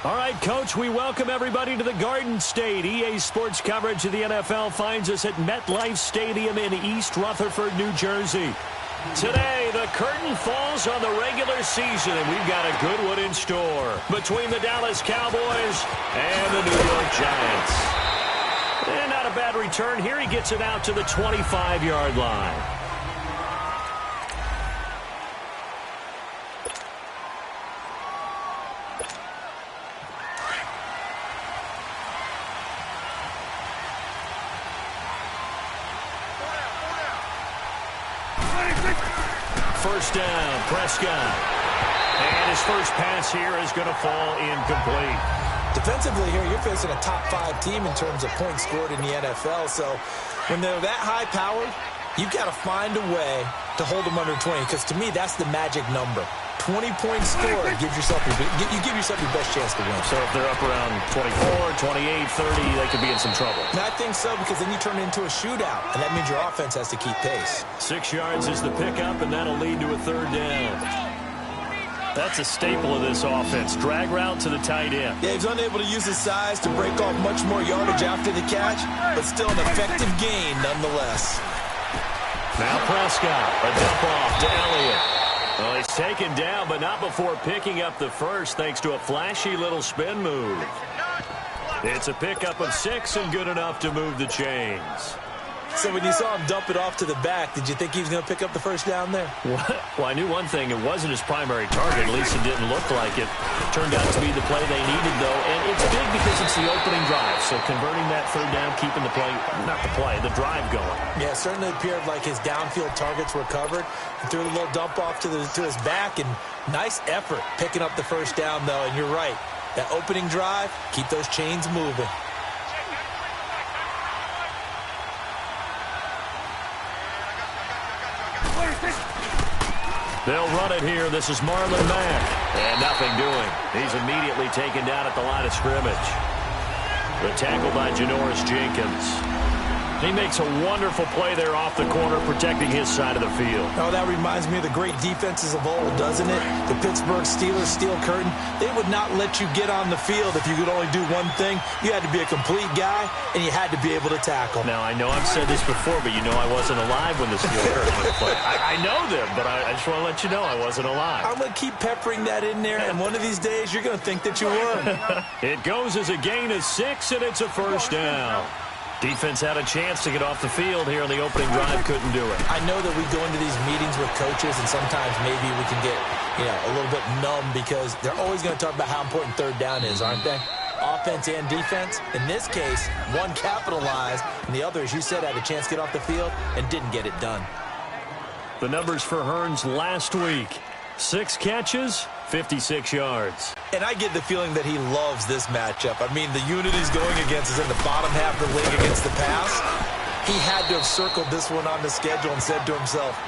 All right, Coach, we welcome everybody to the Garden State. EA Sports coverage of the NFL finds us at MetLife Stadium in East Rutherford, New Jersey. Today, the curtain falls on the regular season, and we've got a good one in store between the Dallas Cowboys and the New York Giants. And not a bad return here. He gets it out to the 25-yard line. First down, Prescott. And his first pass here is going to fall incomplete. Defensively here, you're facing a top-5 team in terms of points scored in the NFL. So when they're that high-powered, you've got to find a way to hold them under 20. Because to me, that's the magic number. 20 points scored, you give yourself your best chance to win. So if they're up around 24, 28, 30, they could be in some trouble. And I think so, because then you turn it into a shootout, and that means your offense has to keep pace. 6 yards is the pickup, and that'll lead to a third down. That's a staple of this offense. Drag route to the tight end. Yeah, he's unable to use his size to break off much more yardage after the catch, but still an effective gain nonetheless. Now Prescott, a dump off to Elliott. Well, he's taken down, but not before picking up the first, thanks to a flashy little spin move. It's a pickup of 6 and good enough to move the chains. So when you saw him dump it off to the back, did you think he was going to pick up the first down there? Well, I knew one thing. It wasn't his primary target. At least it didn't look like it. Turned out to be the play they needed, though. And it's big because it's the opening drive. So converting that third down, keeping the drive going. Yeah, it certainly appeared like his downfield targets were covered. He threw a little dump off to his back, and nice effort picking up the first down, though. And you're right. That opening drive, keep those chains moving. They'll run it here. This is Marlon Mack. And nothing doing. He's immediately taken down at the line of scrimmage. The tackle by Janoris Jenkins. He makes a wonderful play there off the corner, protecting his side of the field. Oh, that reminds me of the great defenses of old, doesn't it? The Pittsburgh Steelers steel curtain. They would not let you get on the field if you could only do one thing. You had to be a complete guy, and you had to be able to tackle. Now, I know I've said this before, but you know I wasn't alive when the steel curtain was played. I know them, but I just want to let you know I wasn't alive. I'm going to keep peppering that in there, and one of these days you're going to think that you were. It goes as a gain of 6, and it's a first down. Defense had a chance to get off the field here in the opening drive, couldn't do it. I know that we go into these meetings with coaches, and sometimes maybe we can get, a little bit numb because they're always going to talk about how important third down is, aren't they? Offense and defense. In this case, one capitalized, and the other, as you said, had a chance to get off the field and didn't get it done. The numbers for Hearns last week. 6 catches, 56 yards. And I get the feeling that he loves this matchup. I mean, the unit he's going against is in the bottom half of the league against the pass. He had to have circled this one on the schedule and said to himself,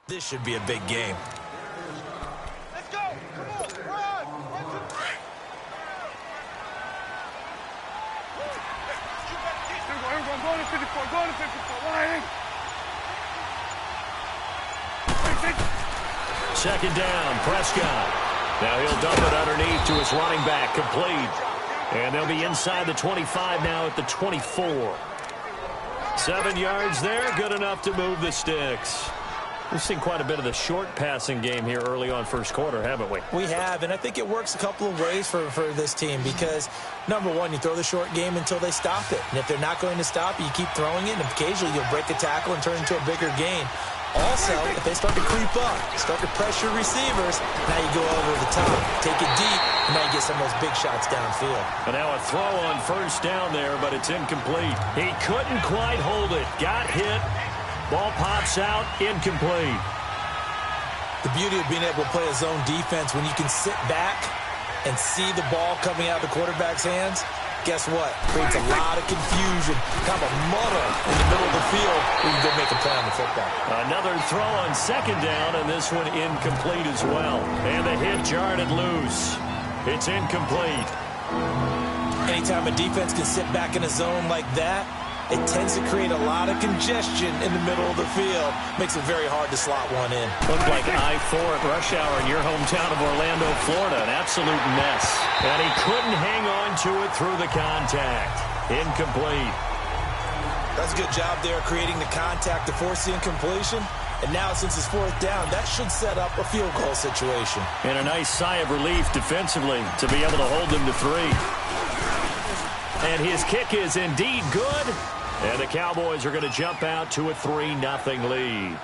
this should be a big game. Let's go. Come on. Run. 1, 2, 3. Go to 54. Go to 54. 180. Second down, Prescott. Now he'll dump it underneath to his running back, complete. And they'll be inside the 25 now at the 24. 7 yards there, good enough to move the sticks. We've seen quite a bit of the short passing game here early on first quarter, haven't we? We have, and I think it works a couple of ways for this team because, number one, you throw the short game until they stop it. And if they're not going to stop it, you keep throwing it, and occasionally you'll break a tackle and turn it into a bigger gain. Also, if they start to creep up, start to pressure receivers, now you go over the top, take it deep, and now you get some of those big shots downfield. And now a throw on first down there, but it's incomplete. He couldn't quite hold it. Got hit. Ball pops out, incomplete. The beauty of being able to play a zone defense when you can sit back and see the ball coming out of the quarterback's hands, guess what? Creates a lot of confusion, kind of a muddle in the middle of the field where you can go make a play on the football. Another throw on second down, and this one incomplete as well. And the hit jarred it loose. It's incomplete. Anytime a defense can sit back in a zone like that, it tends to create a lot of congestion in the middle of the field. Makes it very hard to slot one in. Looked like I-4 at rush hour in your hometown of Orlando, Florida. An absolute mess. And he couldn't hang on to it through the contact. Incomplete. That's a good job there creating the contact to force the incompletion. And now since it's fourth down, that should set up a field goal situation. And a nice sigh of relief defensively to be able to hold them to 3. And his kick is indeed good. And the Cowboys are going to jump out to a 3-0 lead.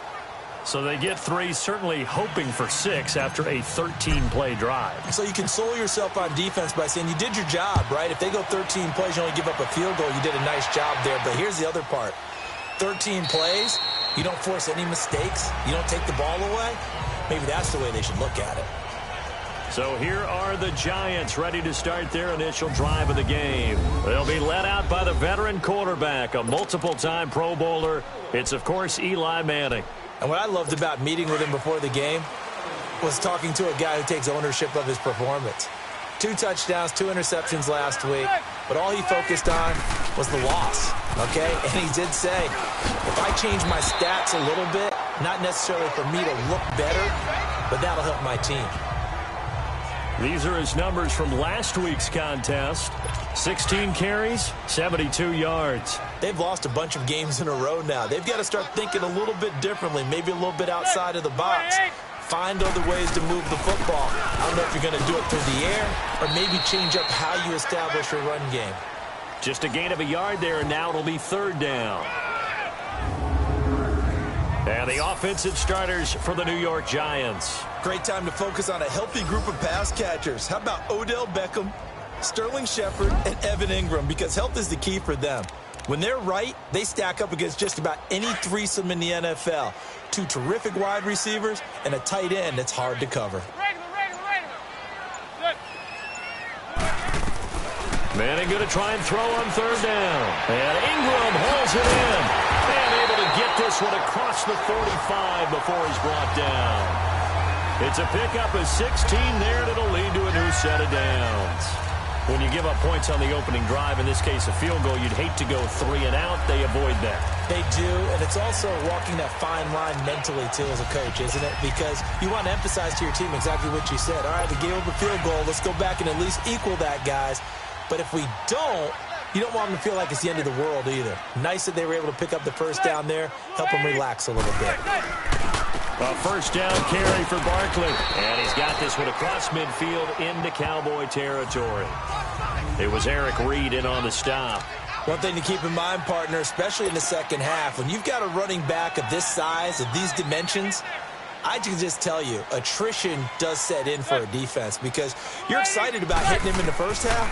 So they get 3, certainly hoping for 6 after a 13-play drive. So you console yourself on defense by saying you did your job, right? If they go 13 plays, you only give up a field goal, you did a nice job there. But here's the other part. 13 plays, you don't force any mistakes, you don't take the ball away. Maybe that's the way they should look at it. So here are the Giants ready to start their initial drive of the game. They'll be led out by the veteran quarterback, a multiple-time Pro Bowler. It's, of course, Eli Manning. And what I loved about meeting with him before the game was talking to a guy who takes ownership of his performance. 2 touchdowns, 2 interceptions last week, but all he focused on was the loss, okay? And he did say, if I change my stats a little bit, not necessarily for me to look better, but that'll help my team. These are his numbers from last week's contest. 16 carries, 72 yards. They've lost a bunch of games in a row now. They've got to start thinking a little bit differently, maybe a little bit outside of the box. Find other ways to move the football. I don't know if you're going to do it through the air or maybe change up how you establish your run game. Just a gain of a yard there, and now it'll be 3rd down. And the offensive starters for the New York Giants. Great time to focus on a healthy group of pass catchers. How about Odell Beckham, Sterling Shepard, and Evan Ingram? Because health is the key for them. When they're right, they stack up against just about any threesome in the NFL. 2 terrific wide receivers and a tight end that's hard to cover. Manning going to try and throw on 3rd down. And Ingram holds it in. And able to get this one across the 45 before he's brought down. It's a pickup of 16 there, and it'll lead to a new set of downs. When you give up points on the opening drive, in this case a field goal, you'd hate to go 3 and out. They avoid that. They do, and it's also walking that fine line mentally, too, as a coach, isn't it? Because you want to emphasize to your team exactly what you said. All right, we gave up a field goal. Let's go back and at least equal that, guys. But if we don't, you don't want them to feel like it's the end of the world either. Nice that they were able to pick up the first down there, help them relax a little bit. A first down carry for Barkley. And he's got this one across midfield into Cowboy territory. It was Eric Reed in on the stop. One thing to keep in mind, partner, especially in the second half, when you've got a running back of this size, of these dimensions, I can just tell you, attrition does set in for a defense because you're excited about hitting him in the first half.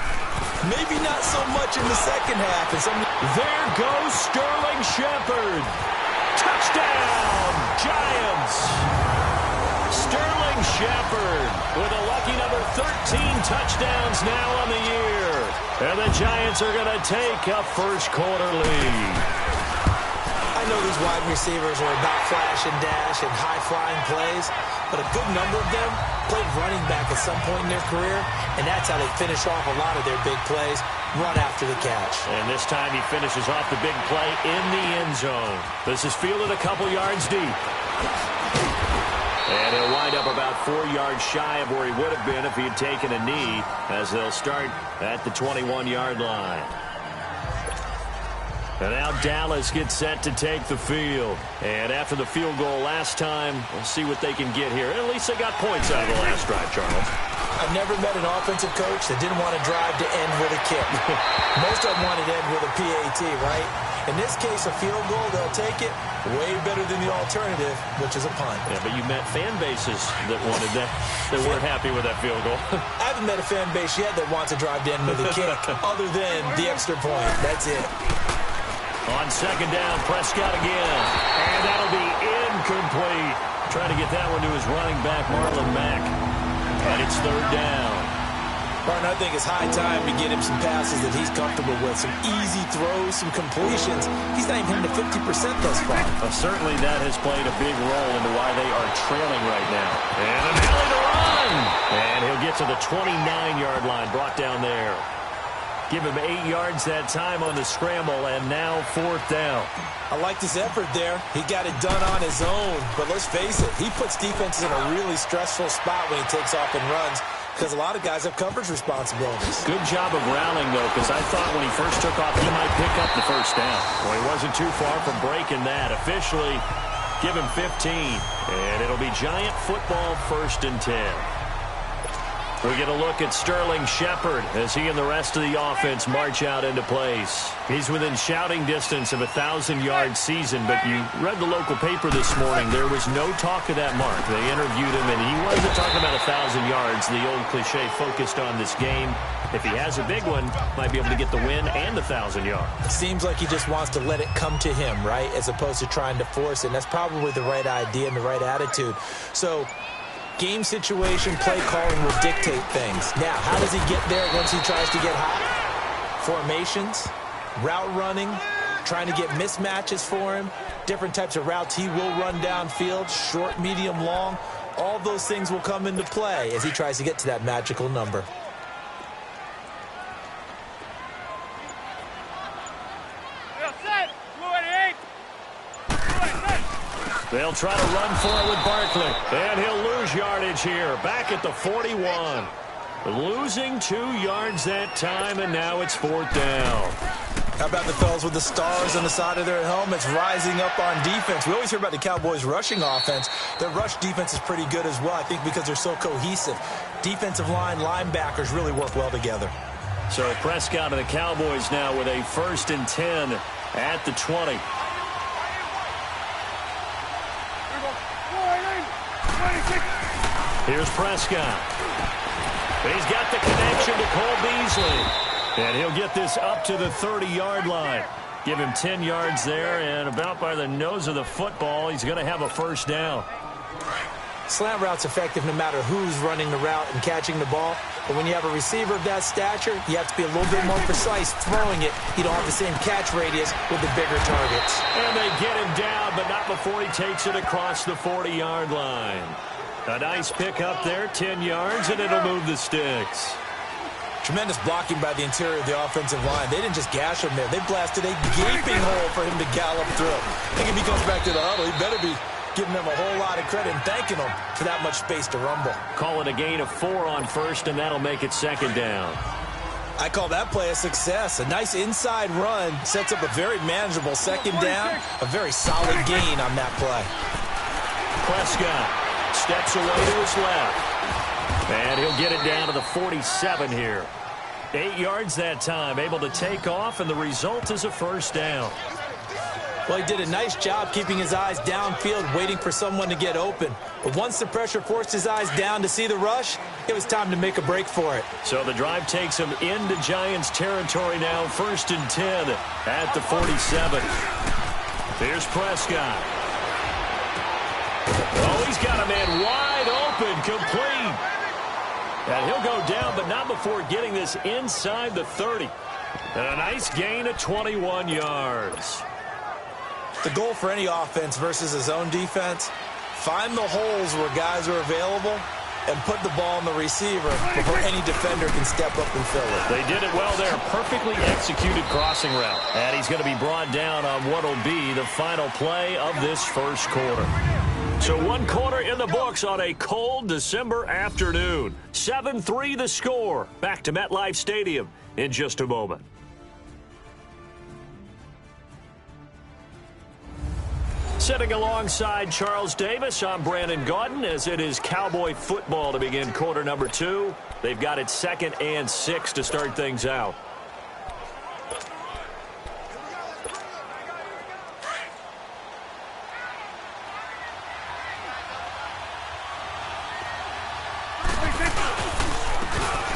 Maybe not so much in the second half. There goes Sterling Shepard. Touchdown, Giants. Sterling Shepard with a lucky number 13 touchdowns now on the year. And the Giants are going to take a first quarter lead. I I know these wide receivers are about flash and dash and high-flying plays, but a good number of them played running back at some point in their career, and that's how they finish off a lot of their big plays, run after the catch. And this time he finishes off the big play in the end zone. This is fielded a couple yards deep. And he'll wind up about 4 yards shy of where he would have been if he had taken a knee, as they'll start at the 21-yard line. And now Dallas gets set to take the field. And after the field goal last time, we'll see what they can get here. At least they got points out of the last drive, Charles. I've never met an offensive coach that didn't want to drive to end with a kick. Most of them wanted to end with a PAT, right? In this case, a field goal, they'll take it. Way better than the alternative, which is a punt. Yeah, but you met fan bases that wanted that. They weren't happy with that field goal. I haven't met a fan base yet that wants to drive to end with a kick, other than the extra point. That's it. On second down, Prescott again. And that'll be incomplete. Trying to get that one to his running back, Marlon Mack. And it's third down. Martin, I think it's high time to get him some passes that he's comfortable with. Some easy throws, some completions. He's not even hitting to 50% thus far. Certainly that has played a big role into why they are trailing right now. And an alley to run. And he'll get to the 29-yard line, brought down there. Give him 8 yards that time on the scramble, and now fourth down. I like this effort there. He got it done on his own. But let's face it, he puts defenses in a really stressful spot when he takes off and runs, because a lot of guys have coverage responsibilities. Good job of rallying, though, because I thought when he first took off, he might pick up the first down. Well, he wasn't too far from breaking that. Officially, give him 15. And it'll be Giant football, 1st and 10. We get a look at Sterling Shepard as he and the rest of the offense march out into place. He's within shouting distance of a 1,000-yard season, but you read the local paper this morning. There was no talk of that mark. They interviewed him, and he wasn't talking about 1,000 yards. The old cliche focused on this game. If he has a big one, might be able to get the win and the 1,000 yards. It seems like he just wants to let it come to him, right, as opposed to trying to force it. And that's probably the right idea and the right attitude. So game situation, play calling will dictate things. Now, how does he get there once he tries to get hot? Formations, route running, trying to get mismatches for him, different types of routes he will run downfield, short, medium, long. All those things will come into play as he tries to get to that magical number. They'll try to run for it with Barkley. And he'll lose yardage here. Back at the 41. Losing 2 yards that time, and now it's 4th down. How about the fellas with the stars on the side of their helmets rising up on defense? We always hear about the Cowboys' rushing offense. Their rush defense is pretty good as well, I think, because they're so cohesive. Defensive line, linebackers really work well together. So Prescott and the Cowboys now with a 1st and 10 at the 20. Here's Prescott. He's got the connection to Cole Beasley. And he'll get this up to the 30-yard line. Give him 10 yards there, and about by the nose of the football, he's going to have a 1st down. Slant route's effective no matter who's running the route and catching the ball. But when you have a receiver of that stature, you have to be a little bit more precise throwing it. You don't have the same catch radius with the bigger targets. And they get him down, but not before he takes it across the 40-yard line. A nice pick up there, 10 yards, and it'll move the sticks. Tremendous blocking by the interior of the offensive line. They didn't just gash him there. They blasted a gaping hole for him to gallop through. I think if he comes back to the huddle, he better be giving them a whole lot of credit and thanking them for that much space to rumble. Call it a gain of 4 on 1st, and that'll make it 2nd down. I call that play a success. A nice inside run sets up a very manageable 2nd down. A very solid gain on that play. Prescott steps away to his left. And he'll get it down to the 47 here. 8 yards that time, able to take off, and the result is a 1st down. Well, he did a nice job keeping his eyes downfield, waiting for someone to get open. But once the pressure forced his eyes down to see the rush, it was time to make a break for it. So the drive takes him into Giants territory now, 1st and 10 at the 47. Here's Prescott. Oh, he's got a man wide open, complete. And he'll go down, but not before getting this inside the 30. And a nice gain of 21 yards. The goal for any offense versus a zone defense, find the holes where guys are available and put the ball on the receiver before any defender can step up and fill it. They did it well there. Perfectly executed crossing route. And he's going to be brought down on what will be the final play of this first quarter. So 1 quarter in the books on a cold December afternoon. 7-3 the score. Back to MetLife Stadium in just a moment. Sitting alongside Charles Davis, I'm Brandon Gaudin as it is Cowboy football to begin quarter number 2. They've got it 2nd and 6 to start things out.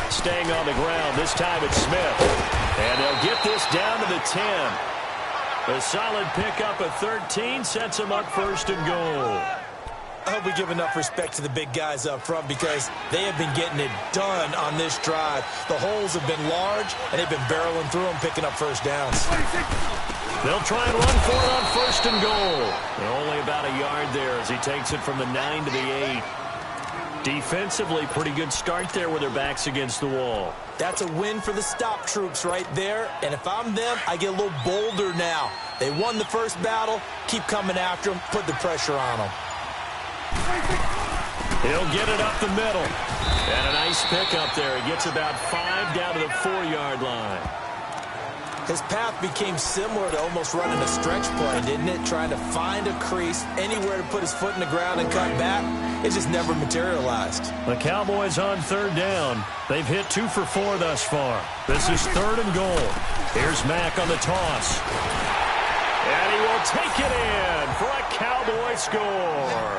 Staying on the ground, this time it's Smith. And they'll get this down to the 10. A solid pickup of 13 sets him up 1st and goal. I hope we give enough respect to the big guys up front because they have been getting it done on this drive. The holes have been large, and they've been barreling through them, picking up first downs. They'll try and run for it on 1st and goal. They're only about a yard there as he takes it from the 9 to the 8. Defensively, pretty good start there with their backs against the wall. That's a win for the stop troops right there. And if I'm them, I get a little bolder now. They won the first battle. Keep coming after them. Put the pressure on them. He'll get it up the middle. And a nice pickup there. He gets about 5 down to the 4-yard line. His path became similar to almost running a stretch play, didn't it? Trying to find a crease, anywhere to put his foot in the ground and cut back. It just never materialized. The Cowboys on 3rd down. They've hit 2 for 4 thus far. This is 3rd and goal. Here's Mack on the toss. And he will take it in for a Cowboy score.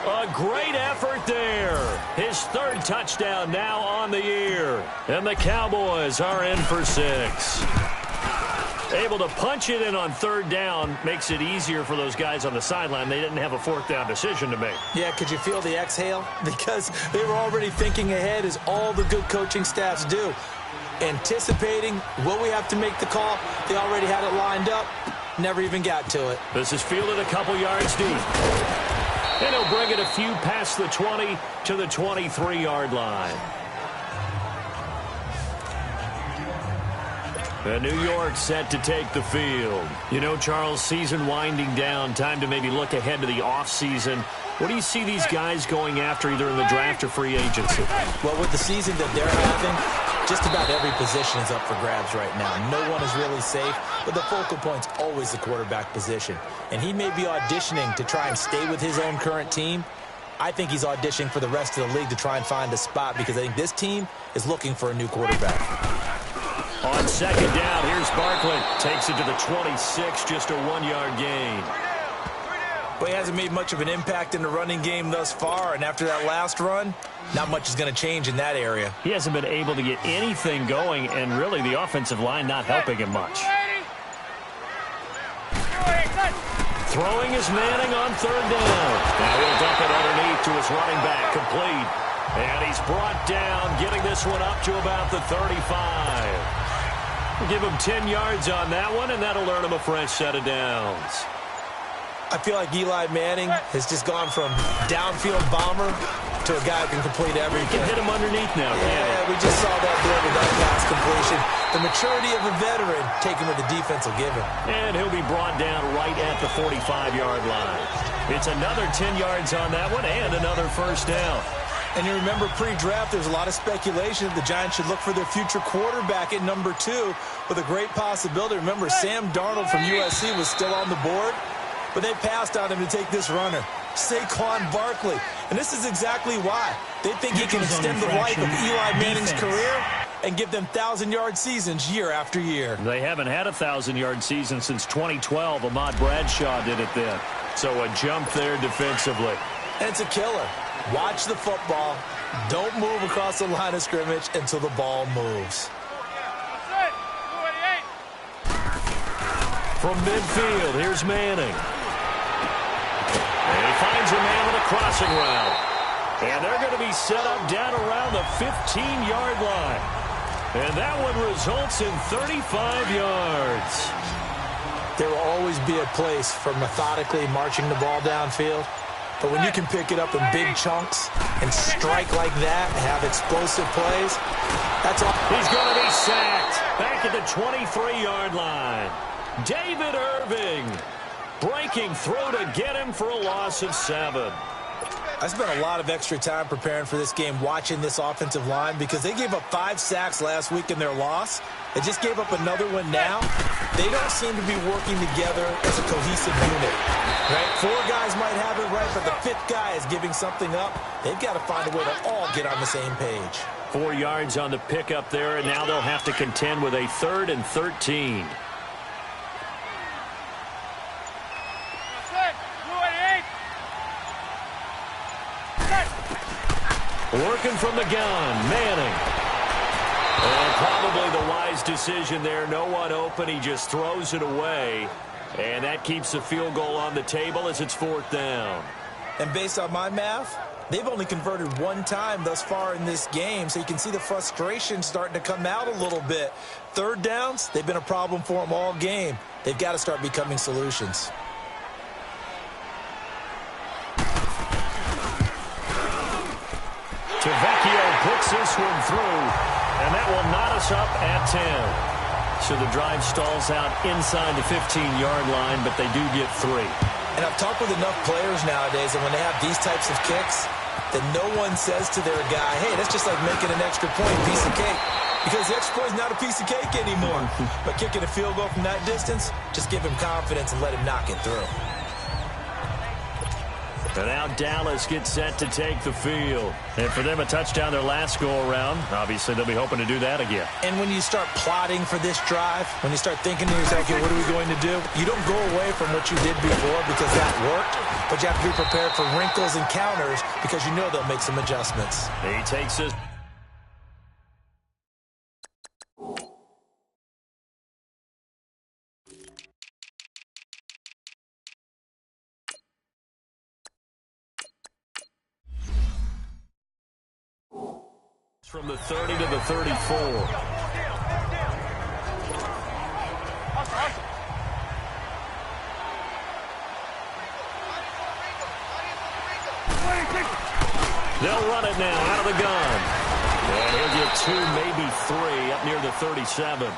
A great effort there. His 3rd touchdown now on the year. And the Cowboys are in for 6. Able to punch it in on 3rd down makes it easier for those guys on the sideline. They didn't have a 4th down decision to make. Yeah, could you feel the exhale? Because they were already thinking ahead, as all the good coaching staffs do. Anticipating, will we have to make the call? They already had it lined up. Never even got to it. This is fielded a couple yards deep. And he'll bring it a few past the 20 to the 23-yard line. And New York set to take the field. You know, Charles, season winding down, time to maybe look ahead to the offseason. What do you see these guys going after either in the draft or free agency? Well, with the season that they're having, just about every position is up for grabs right now. No one is really safe, but the focal point's always the quarterback position. And he may be auditioning to try and stay with his own current team. I think he's auditioning for the rest of the league to try and find a spot because I think this team is looking for a new quarterback. On 2nd down, here's Barkley. Takes it to the 26, just a 1-yard gain. But he hasn't made much of an impact in the running game thus far, and after that last run, not much is going to change in that area. He hasn't been able to get anything going, and really the offensive line not helping him much. Throwing is Manning on 3rd down. Now he'll dump it underneath to his running back, complete. And he's brought down, getting this one up to about the 35. We'll give him 10 yards on that one, and that'll earn him a fresh set of downs. I feel like Eli Manning has just gone from downfield bomber to a guy who can complete everything. You can hit him underneath now, can't Yeah, we just saw that there with that pass completion. The maturity of a veteran taking what the defense will give him. And he'll be brought down right at the 45-yard line. It's another 10 yards on that one and another first down. And you remember pre-draft, there's a lot of speculation that the Giants should look for their future quarterback at number 2 with a great possibility. Remember, Sam Darnold from USC was still on the board, but they passed on him to take this runner, Saquon Barkley. And this is exactly why. They think he can extend the life of Eli Manning's career and give them 1,000-yard seasons year after year. They haven't had a 1,000-yard season since 2012. Ahmad Bradshaw did it then. So a jump there defensively. And it's a killer. Watch the football. Don't move across the line of scrimmage until the ball moves. From midfield, here's Manning. And he finds a man with a crossing route. And they're going to be set up down around the 15-yard line. And that one results in 35 yards. There will always be a place for methodically marching the ball downfield. But when you can pick it up in big chunks and strike like that, have explosive plays, that's all. He's going to be sacked back at the 23-yard line. David Irving breaking through to get him for a loss of 7. I spent a lot of extra time preparing for this game watching this offensive line because they gave up 5 sacks last week in their loss. They just gave up another one now. They don't seem to be working together as a cohesive unit. Right? 4 guys might have it right, but the 5th guy is giving something up. They've got to find a way to all get on the same page. 4 yards on the pickup there, and now they'll have to contend with a 3rd and 13. Working from the gun, Manning. And probably the wise decision there. No one open. He just throws it away. And that keeps the field goal on the table as it's 4th down. And based on my math, they've only converted 1 time thus far in this game. So you can see the frustration starting to come out a little bit. 3rd downs, they've been a problem for them all game. They've got to start becoming solutions. Tavecchio puts this one through, and that will knot us up at 10. So the drive stalls out inside the 15-yard line, but they do get 3. And I've talked with enough players nowadays, and when they have these types of kicks, that no one says to their guy, hey, that's just like making an extra point, piece of cake. Because the extra point is not a piece of cake anymore. But kicking a field goal from that distance, just give him confidence and let him knock it through. And now Dallas gets set to take the field. And for them, a touchdown their last go-around. Obviously, they'll be hoping to do that again. And when you start plotting for this drive, when you start thinking to yourself, okay, what are we going to do? You don't go away from what you did before because that worked. But you have to be prepared for wrinkles and counters because you know they'll make some adjustments. He takes us. From the 30 to the 34. They'll run it now out of the gun. And he'll get 2, maybe 3 up near the 37.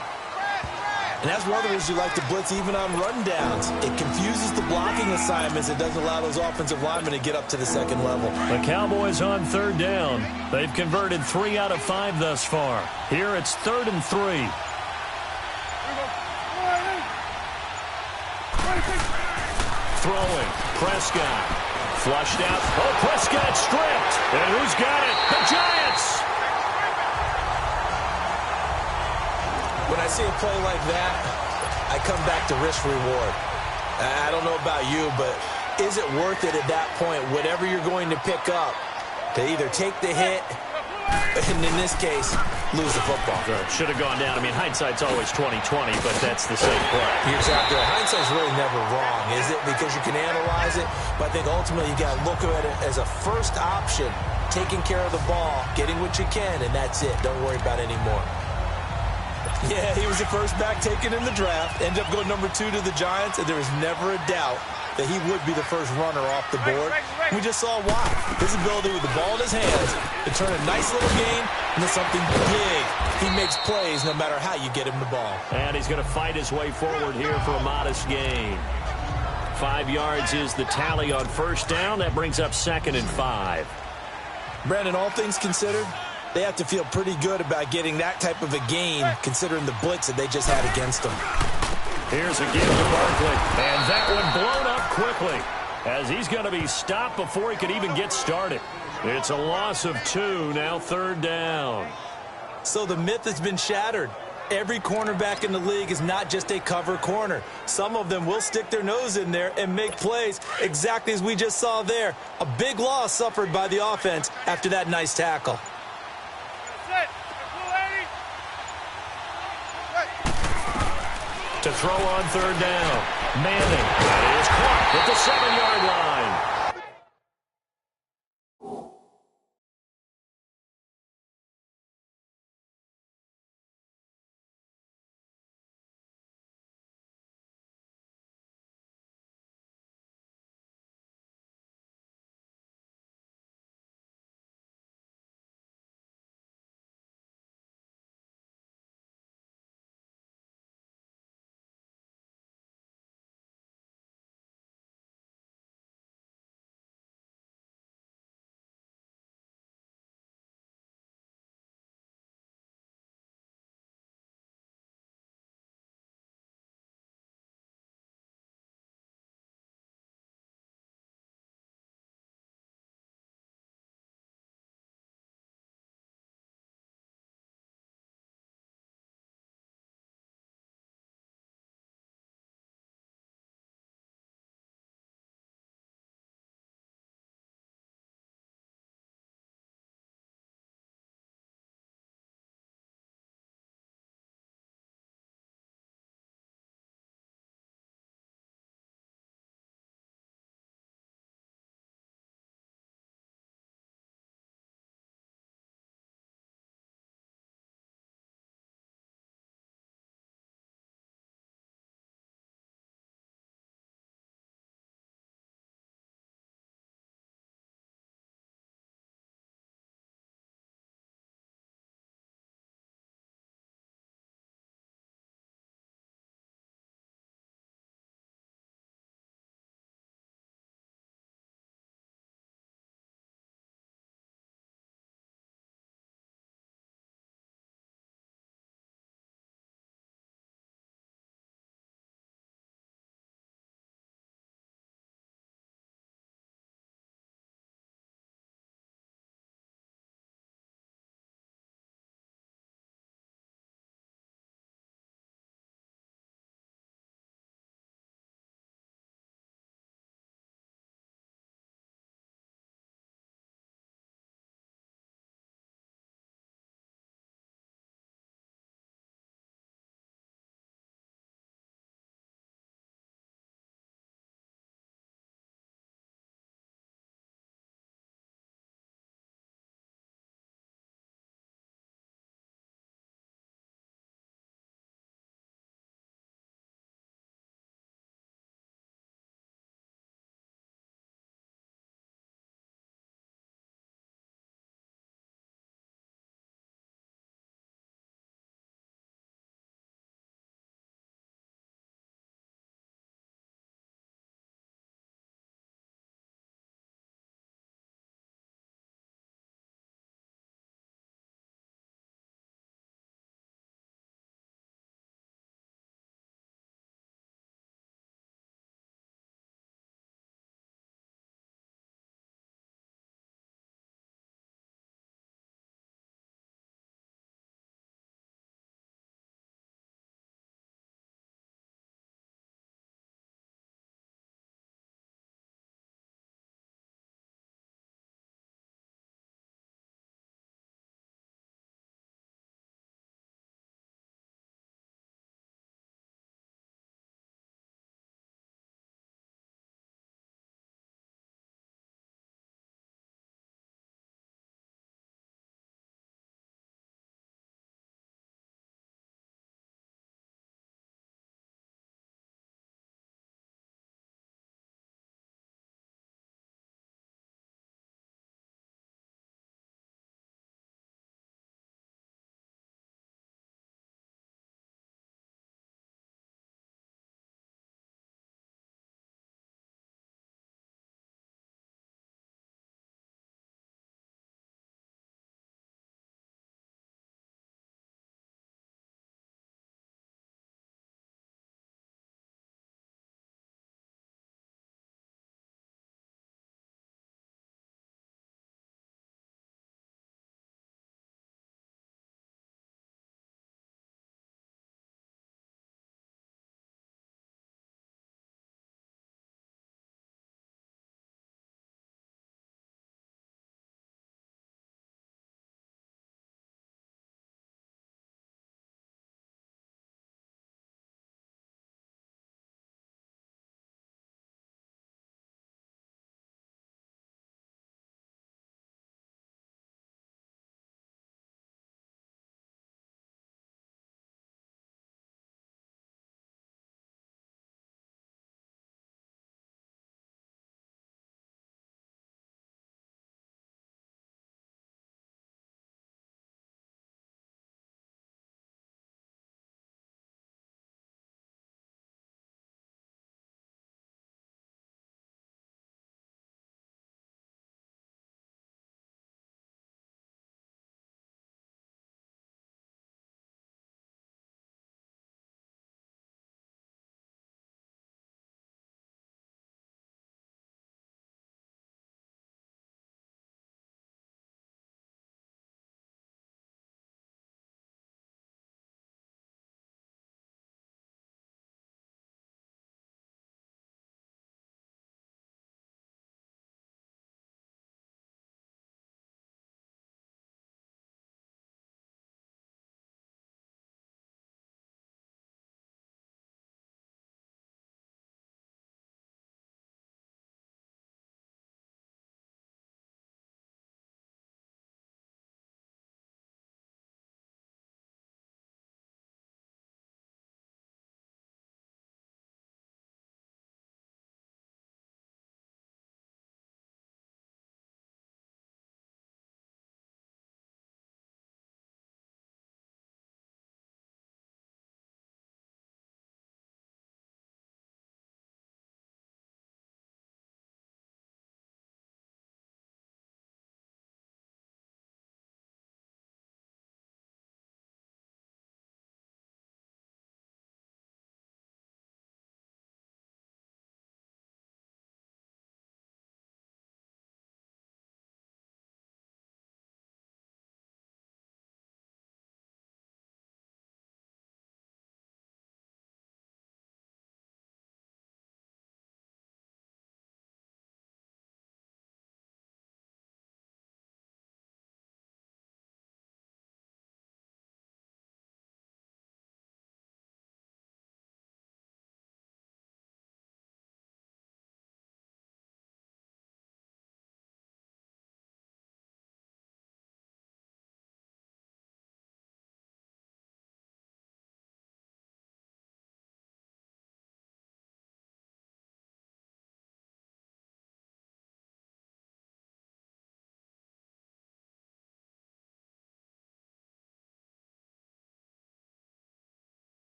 And that's one of the reasons you like to blitz even on rundowns. It confuses the blocking assignments. It doesn't allow those offensive linemen to get up to the second level. The Cowboys on 3rd down. They've converted 3 out of 5 thus far. Here it's 3rd and 3. Throwing. Prescott. Flushed out. Oh, Prescott stripped. And who's got it? The Giants. When I see a play like that, I come back to risk-reward. I don't know about you, but is it worth it at that point, whatever you're going to pick up, to either take the hit, and in this case, lose the football? Should have gone down. I mean, hindsight's always 20/20, but that's the same play. You're exactly right. Hindsight's really never wrong, is it? Because you can analyze it, but I think ultimately you got to look at it as a first option, taking care of the ball, getting what you can, and that's it. Don't worry about it anymore. Yeah, he was the first back taken in the draft. Ended up going number 2 to the Giants, and there was never a doubt that he would be the first runner off the board. We just saw why. His ability with the ball in his hands to turn a nice little game into something big. He makes plays no matter how you get him the ball. And he's going to fight his way forward here for a modest gain. 5 yards is the tally on 1st down. That brings up 2nd and 5. Brandon, all things considered, they have to feel pretty good about getting that type of a gain considering the blitz that they just had against them. Here's a give to Barkley, and that one blown up quickly as he's going to be stopped before he could even get started. It's a loss of 2, now 3rd down. So the myth has been shattered. Every cornerback in the league is not just a cover corner. Some of them will stick their nose in there and make plays exactly as we just saw there. A big loss suffered by the offense after that nice tackle. To throw on 3rd down. Manning. That is caught at the 7-yard line.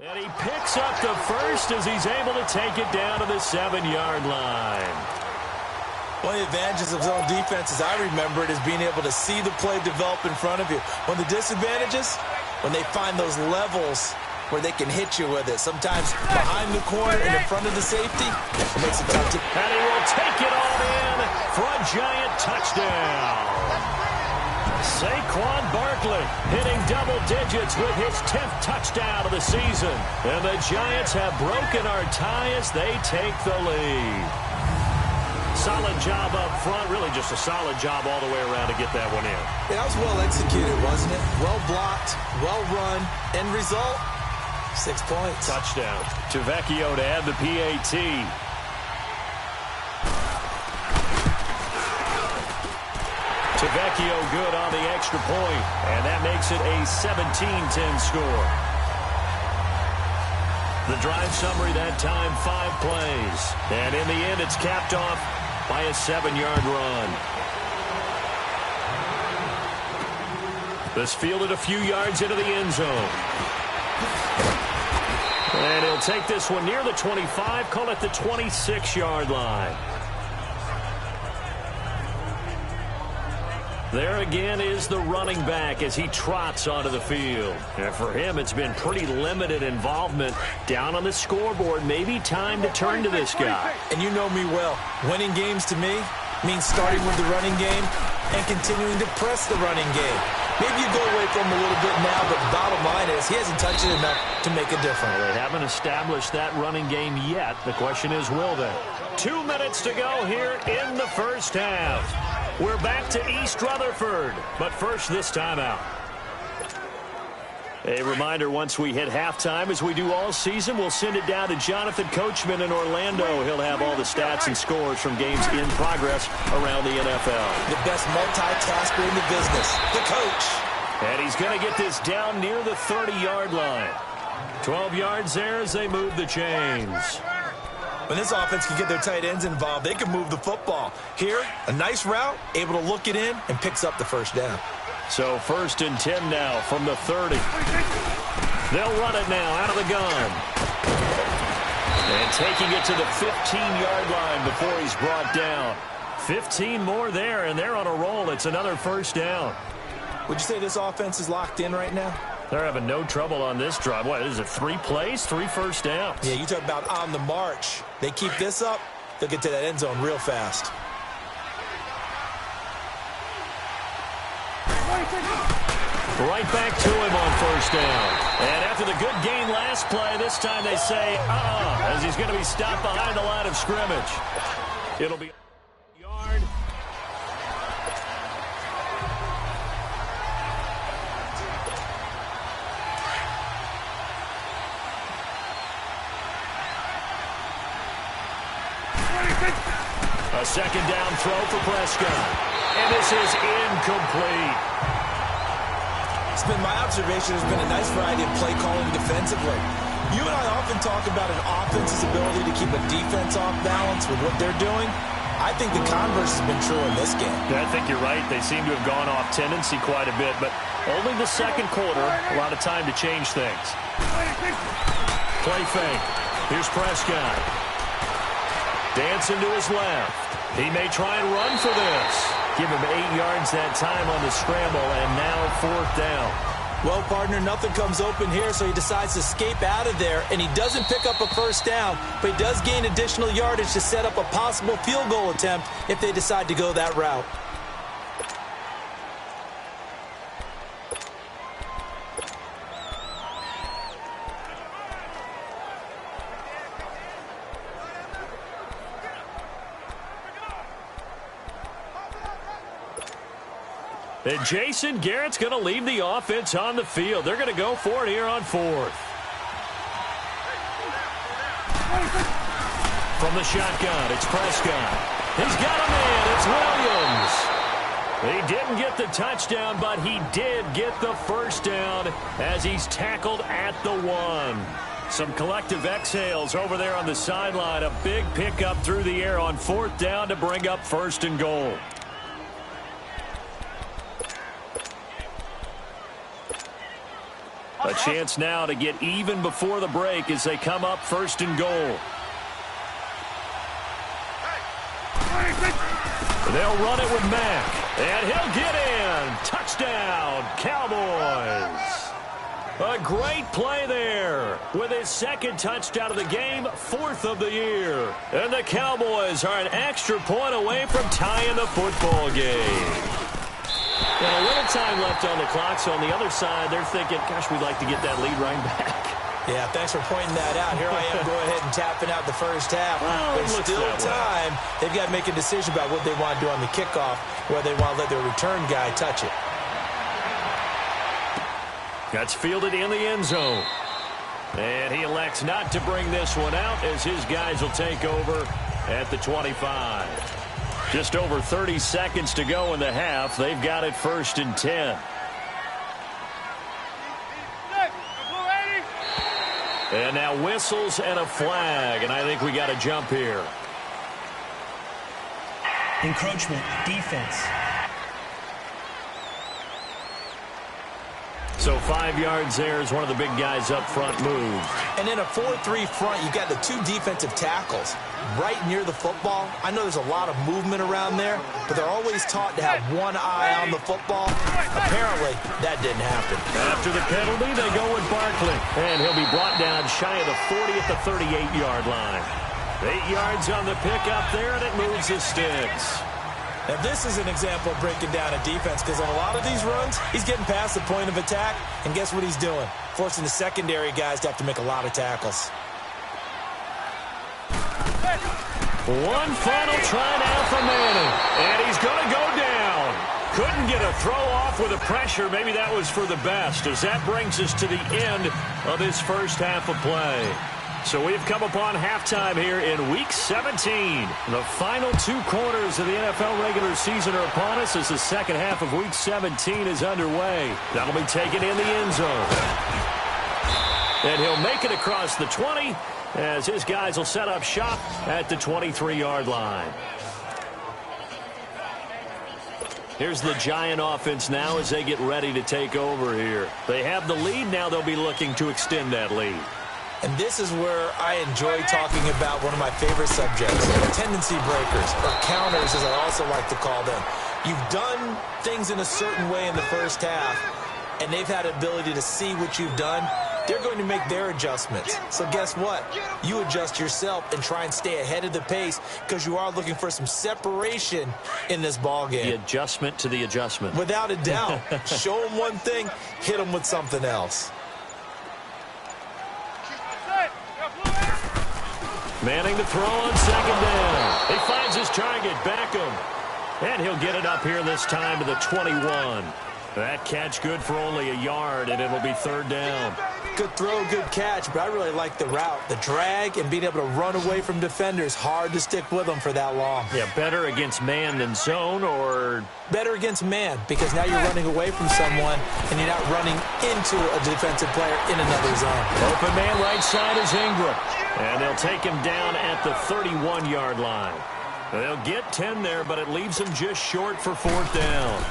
And he picks up the first as he's able to take it down to the 7-yard line. One of the advantages of zone defense, as I remember it, is being able to see the play develop in front of you. One of the disadvantages, when they find those levels where they can hit you with it. Sometimes behind the corner and in front of the safety, it makes it tough to... And he will take it all in for a Giant touchdown. Saquon Barkley hitting double digits with his 10th touchdown of the season. And the Giants have broken our tie as they take the lead. Solid job up front, really just a solid job all the way around to get that one in. Yeah, that was well executed, wasn't it? Well blocked, well run. End result, 6 points. Touchdown to Vecchio to add the PAT. To Vecchio, good on the extra point, and that makes it a 17-10 score. The drive summary that time, 5 plays. And in the end, it's capped off by a 7-yard run. This fielded a few yards into the end zone. And he'll take this one near the 25, call it the 26-yard line. There again is the running back as he trots onto the field. And for him, it's been pretty limited involvement down on the scoreboard. Maybe time to turn to this guy. And you know me well. Winning games to me means starting with the running game and continuing to press the running game. Maybe you go away from him a little bit now, but the bottom line is he hasn't touched it enough to make a difference. They haven't established that running game yet. The question is, will they? 2 minutes to go here in the first half. We're back to East Rutherford, but first this timeout. A reminder, once we hit halftime, as we do all season, we'll send it down to Jonathan Coachman in Orlando. He'll have all the stats and scores from games in progress around the NFL. The best multitasker in the business, the coach. And he's going to get this down near the 30-yard line. 12 yards there as they move the chains. When this offense can get their tight ends involved, they can move the football. Here, a nice route, able to look it in, and picks up the first down. So 1st and 10 now from the 30. They'll run it now out of the gun. And taking it to the 15-yard line before he's brought down. 15 more there, and they're on a roll. It's another first down. Would you say this offense is locked in right now? They're having no trouble on this drive. What, is it 3 plays, 3 first downs? Yeah, you talk about on the march. They keep this up, they'll get to that end zone real fast. Right back to him on first down. And after the good gain last play, this time they say, as he's going to be stopped behind the line of scrimmage. It'll be a yard. A second down throw for Prescott. And this is incomplete. It's been my observation there's been a nice variety of play calling defensively. You and I often talk about an offense's ability to keep a defense off balance with what they're doing. I think the converse has been true in this game. Yeah, I think you're right. They seem to have gone off tendency quite a bit, but only the second quarter, a lot of time to change things. Play fake. Here's Prescott. Dancing to his left. He may try and run for this. Give him 8 yards that time on the scramble, and now 4th down. Well, partner, nothing comes open here, so he decides to escape out of there, and he doesn't pick up a first down, but he does gain additional yardage to set up a possible field goal attempt if they decide to go that route. And Jason Garrett's going to leave the offense on the field. They're going to go for it here on 4th. From the shotgun, it's Prescott. He's got a man. It's Williams. He didn't get the touchdown, but he did get the first down as he's tackled at the 1. Some collective exhales over there on the sideline. A big pickup through the air on 4th down to bring up 1st and goal. A chance now to get even before the break as they come up 1st and goal. They'll run it with Mack, and he'll get in. Touchdown, Cowboys. A great play there with his 2nd touchdown of the game, 4th of the year. And the Cowboys are an extra point away from tying the football game. And a little time left on the clock, so on the other side, they're thinking, gosh, we'd like to get that lead right back. Yeah, thanks for pointing that out. Here I am going ahead and tapping out the first half. Well, there's still time. They've got to make a decision about what they want to do on the kickoff, whether they want to let their return guy touch it. That's fielded in the end zone. And he elects not to bring this one out as his guys will take over at the 25. Just over 30 seconds to go in the half. They've got it 1st and 10. And now whistles and a flag, and I think we got a jump here. Encroachment, defense. So 5 yards there as one of the big guys up front moves. And in a 4-3 front, you've got the 2 defensive tackles right near the football. I know there's a lot of movement around there, but they're always taught to have one eye on the football. Apparently, that didn't happen. After the penalty, they go with Barkley. And he'll be brought down shy of the 40 at the 38-yard line. 8 yards on the pickup there, and it moves the sticks. Now, this is an example of breaking down a defense because on a lot of these runs, he's getting past the point of attack, and guess what he's doing? Forcing the secondary guys to have to make a lot of tackles. One final try now for Manning, and he's going to go down. Couldn't get a throw off with the pressure. Maybe that was for the best, as that brings us to the end of this first half of play. So we've come upon halftime here in Week 17. The final 2 quarters of the NFL regular season are upon us as the second half of Week 17 is underway. That'll be taken in the end zone. And he'll make it across the 20 as his guys will set up shop at the 23-yard line. Here's the Giant offense now as they get ready to take over here. They have the lead. Now they'll be looking to extend that lead. And this is where I enjoy talking about one of my favorite subjects, tendency breakers, or counters as I also like to call them. You've done things in a certain way in the first half, and they've had the ability to see what you've done. They're going to make their adjustments. So guess what? You adjust yourself and try and stay ahead of the pace because you are looking for some separation in this ball game. The adjustment to the adjustment. Without a doubt. Show them one thing, hit them with something else. Manning to throw on 2nd down. He finds his target, Beckham. And he'll get it up here this time to the 21. That catch good for only a yard, and it'll be 3rd down. Good throw, good catch, but I really like the route. The drag and being able to run away from defenders, hard to stick with them for that long. Yeah, better against man than zone, or? Better against man, because now you're running away from someone, and you're not running into a defensive player in another zone. Open man right side is Ingram. And they'll take him down at the 31-yard line. They'll get 10 there, but it leaves him just short for 4th down.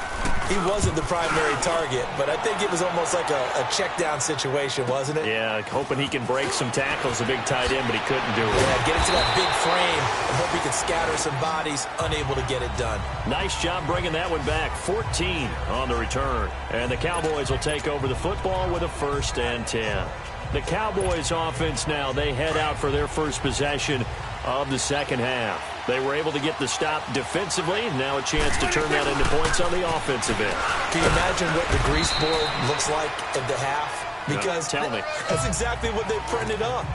He wasn't the primary target, but I think it was almost like a check-down situation, wasn't it? Yeah, hoping he can break some tackles, a big tight end, but he couldn't do it. Yeah, get into that big frame and hope he can scatter some bodies, unable to get it done. Nice job bringing that one back. 14 on the return. And the Cowboys will take over the football with a 1st and 10. The Cowboys offense now, they head out for their first possession of the second half. They were able to get the stop defensively. Now a chance to turn that into points on the offensive end. Can you imagine what the grease board looks like at the half? Because tell me. That's exactly what they printed up.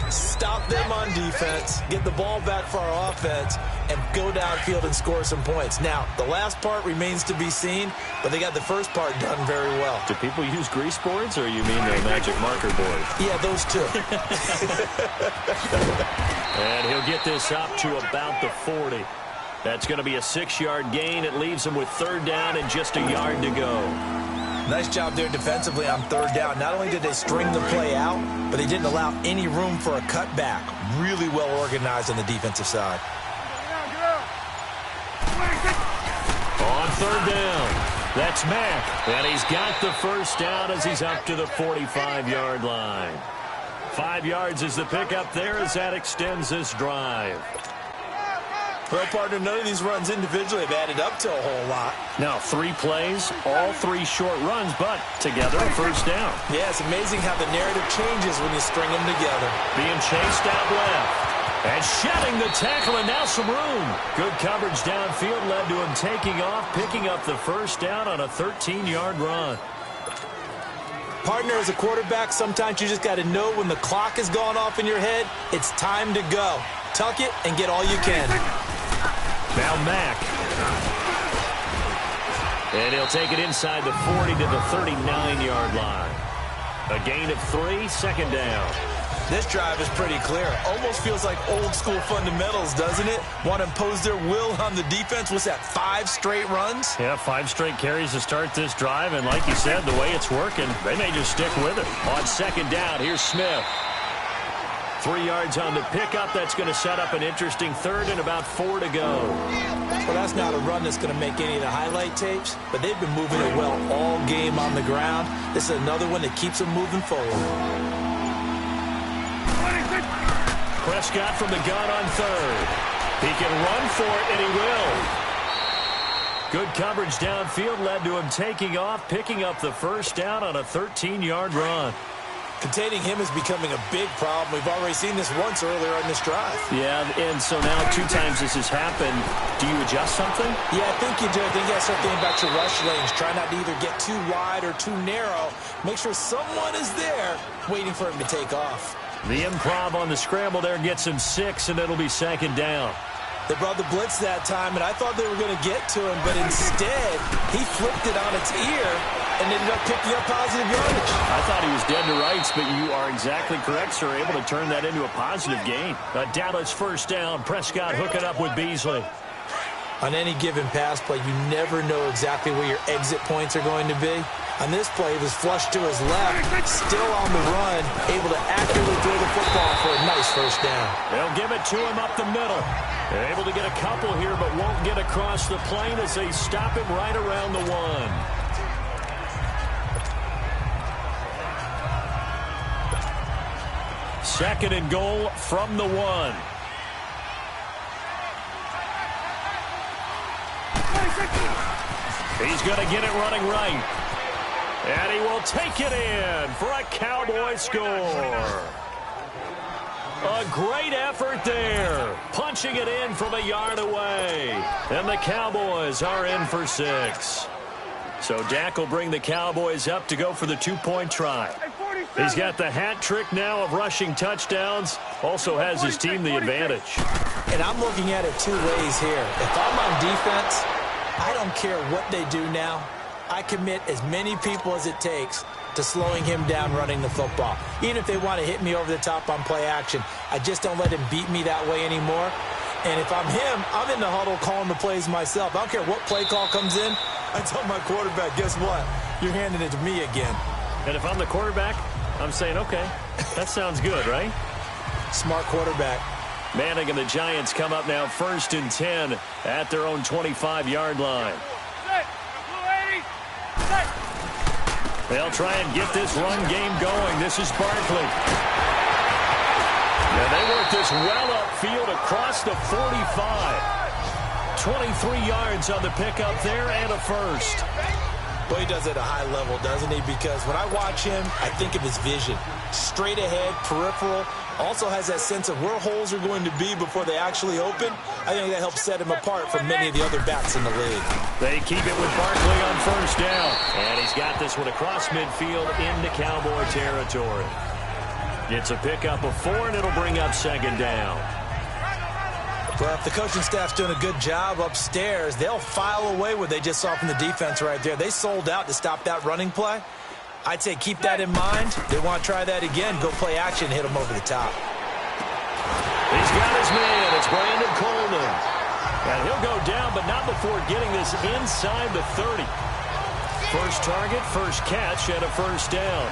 Stop them on defense, get the ball back for our offense, and go downfield and score some points. Now, the last part remains to be seen, but they got the first part done very well. Do people use grease boards, or you mean the magic marker board? Yeah, those two. And he'll get this up to about the 40. That's going to be a 6-yard gain. It leaves him with 3rd down and just a yard to go. Nice job there defensively on 3rd down. Not only did they string the play out, but they didn't allow any room for a cutback. Really well organized on the defensive side. On 3rd down, That's Mack. And he's got the first down as he's up to the 45-yard line. 5 yards is the pickup there as that extends this drive. Well, partner, none of these runs individually have added up to a whole lot. Now 3 plays, all 3 short runs, but together a first down. Yeah, it's amazing how the narrative changes when you string them together. Being chased out left. And shedding the tackle, and now some room. Good coverage downfield led to him taking off, picking up the first down on a 13-yard run. Partner, as a quarterback, sometimes you just got to know when the clock has gone off in your head, it's time to go. Tuck it and get all you can. Now Mack. And he'll take it inside the 40 to the 39-yard line. A gain of 3, second down. This drive is pretty clear. Almost feels like old-school fundamentals, doesn't it? Want to impose their will on the defense. What's that, 5 straight runs? Yeah, 5 straight carries to start this drive. And like you said, the way it's working, they may just stick with it. On second down, here's Smith. 3 yards on the pickup. That's going to set up an interesting third and about 4 to go. Well, that's not a run that's going to make any of the highlight tapes, but they've been moving it well all game on the ground. This is another one that keeps them moving forward. Prescott from the gun on third. He can run for it, and he will. Good coverage downfield led to him taking off, picking up the first down on a 13-yard run. Containing him is becoming a big problem. We've already seen this once earlier in this drive. Yeah, and so now 2 times this has happened. Do you adjust something? Yeah, I think you do. I think you got to start thinking about your rush lanes. Try not to either get too wide or too narrow. Make sure someone is there waiting for him to take off. The improv on the scramble there gets him 6, and it'll be second down. They brought the blitz that time, and I thought they were going to get to him, but instead, he flipped it on its ear and ended up picking up positive yardage. I thought he was dead to rights, but you are exactly correct, sir. Able to turn that into a positive gain. A Dallas first down. Prescott hooking up with Beasley. On any given pass play, you never know exactly where your exit points are going to be. On this play, it was flushed to his left, still on the run, able to accurately throw the football for a nice first down. They'll give it to him up the middle. They're able to get a couple here, but won't get across the plane as they stop him right around the 1. Second and goal from the 1. He's going to get it running right. And he will take it in for a Cowboy score. A great effort there. Punching it in from a yard away. And the Cowboys are in for 6. So Dak will bring the Cowboys up to go for the 2-point try. He's got the hat trick now of rushing touchdowns. Also has his team the advantage. And I'm looking at it 2 ways here. If I'm on defense, I don't care what they do now. I commit as many people as it takes to slowing him down running the football. Even if they want to hit me over the top on play action, I just don't let him beat me that way anymore. And if I'm him, I'm in the huddle calling the plays myself. I don't care what play call comes in. I tell my quarterback, guess what? You're handing it to me again. And if I'm the quarterback, I'm saying, okay, that sounds good, right? Smart quarterback. Manning and the Giants come up now 1st and 10 at their own 25-yard line. They'll try and get this run game going. This is Barkley. And they work this well upfield across the 45. 23 yards on the pickup there and a first. Well, he does it at a high level, doesn't he? Because when I watch him, I think of his vision. Straight ahead, peripheral. Also has that sense of where holes are going to be before they actually open. I think that helps set him apart from many of the other backs in the league. They keep it with Barkley on first down. And he's got this one across midfield into Cowboy territory. It's a pickup of 4, and it'll bring up second down. Well, if the coaching staff's doing a good job upstairs, they'll file away what they just saw from the defense right there. They sold out to stop that running play. I'd say keep that in mind. They want to try that again. Go play action, hit them over the top. He's got his man. It's Brandon Coleman. And he'll go down, but not before getting this inside the 30. First target, first catch, and a first down.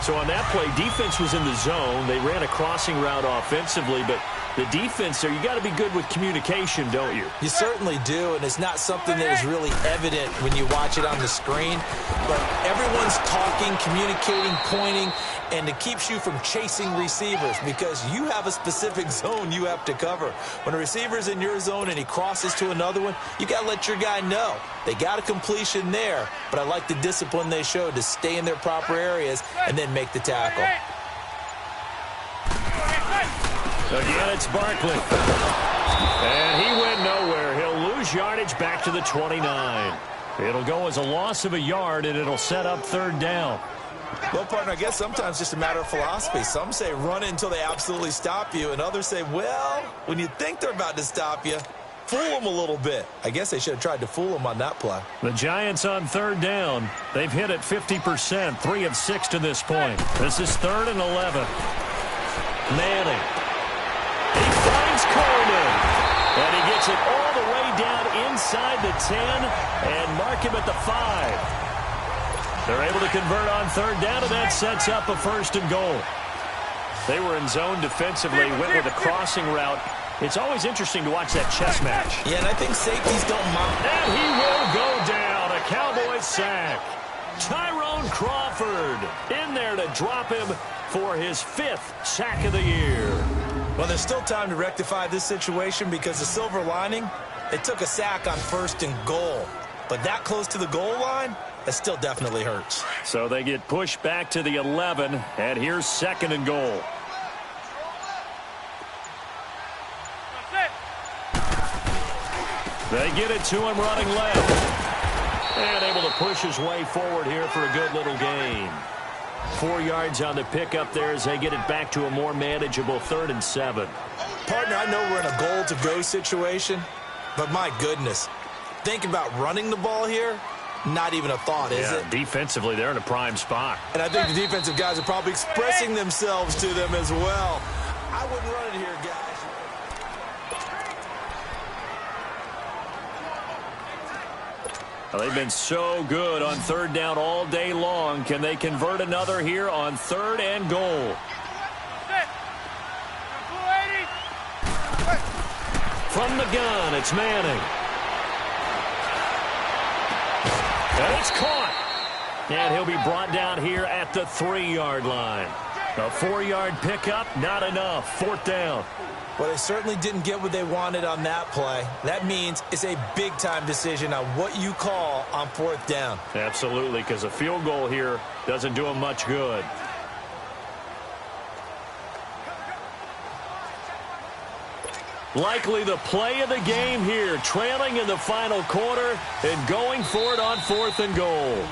So on that play, defense was in the zone. They ran a crossing route offensively, but the defense there, you got to be good with communication, don't you? You certainly do, and it's not something that is really evident when you watch it on the screen. But everyone's talking, communicating, pointing, and it keeps you from chasing receivers because you have a specific zone you have to cover. When a receiver's in your zone and he crosses to another one, you got to let your guy know. They got a completion there, but I like the discipline they showed to stay in their proper areas and then make the tackle. Again, it's Barkley. And he went nowhere. He'll lose yardage back to the 29. It'll go as a loss of a yard, and it'll set up third down. Well, partner, I guess sometimes it's just a matter of philosophy. Some say run it until they absolutely stop you, and others say, well, when you think they're about to stop you, fool them a little bit. I guess they should have tried to fool them on that play. The Giants on third down. They've hit it 50%, 3 of 6 to this point. This is 3rd and 11. Manning. He finds Coleman. And he gets it all the way down inside the 10 and mark him at the 5. They're able to convert on third down, and that sets up a 1st and goal. They were in zone defensively, went with a crossing route. It's always interesting to watch that chess match. Yeah, and I think safeties don't mind. And he will go down. A Cowboys sack. Tyrone Crawford in there to drop him for his 5th sack of the year. Well, there's still time to rectify this situation because the silver lining, they took a sack on 1st and goal. But that close to the goal line, that still definitely hurts. So they get pushed back to the 11, and here's 2nd and goal. They get it to him running left. And able to push his way forward here for a good little gain. 4 yards on the pickup there as they get it back to a more manageable 3rd and 7. Partner, I know we're in a goal-to-go situation, but my goodness, think about running the ball here. Not even a thought, is it? Defensively, they're in a prime spot. And I think the defensive guys are probably expressing themselves to them as well. I wouldn't run it here, guys. Well, they've been so good on third down all day long. Can they convert another here on 3rd and goal? From the gun, it's Manning. And it's caught. And he'll be brought down here at the 3-yard line. A 4-yard pickup, not enough. 4th down. Well, they certainly didn't get what they wanted on that play. That means it's a big-time decision on what you call on 4th down. Absolutely, because a field goal here doesn't do them much good. Likely the play of the game here, trailing in the final quarter and going for it on 4th and goal.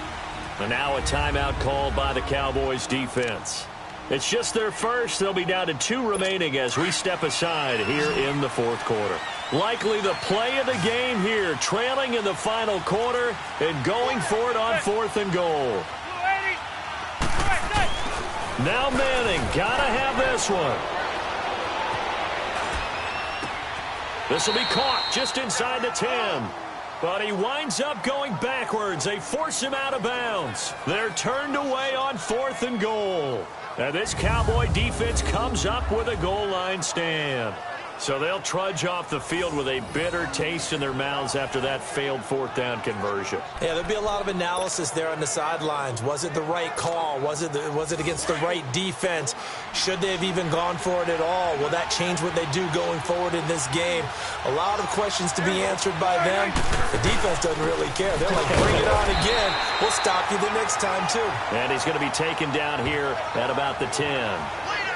And now a timeout called by the Cowboys defense. It's just their first. They'll be down to 2 remaining as we step aside here in the 4th quarter. Likely the play of the game here, trailing in the final quarter and going for it on 4th and goal. Now Manning, gotta have this one. This will be caught just inside the 10. But he winds up going backwards. They force him out of bounds. They're turned away on 4th and goal. And this Cowboy defense comes up with a goal line stand. So they'll trudge off the field with a bitter taste in their mouths after that failed 4th down conversion. Yeah, there'll be a lot of analysis there on the sidelines. Was it the right call? Was it against the right defense? Should they have even gone for it at all? Will that change what they do going forward in this game? A lot of questions to be answered by them. The defense doesn't really care. They're like, bring it on again. We'll stop you the next time, too. And he's going to be taken down here at about the 10.